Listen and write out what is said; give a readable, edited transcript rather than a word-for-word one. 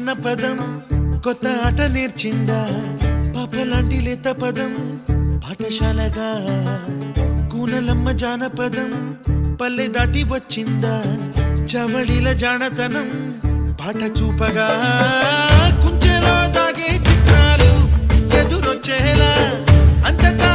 అన్న పదం కొత్త ఆట నేర్చిందా పాపలాంటి లేత పదం పాఠశాలగా కూనలమ్మ జానపదం పల్లె దాటి వచ్చిందా చవళిల జానతనం పాట చూపగా కుంచెలో దాగే చిత్రాలు ఎదురొచ్చేలా అంతటా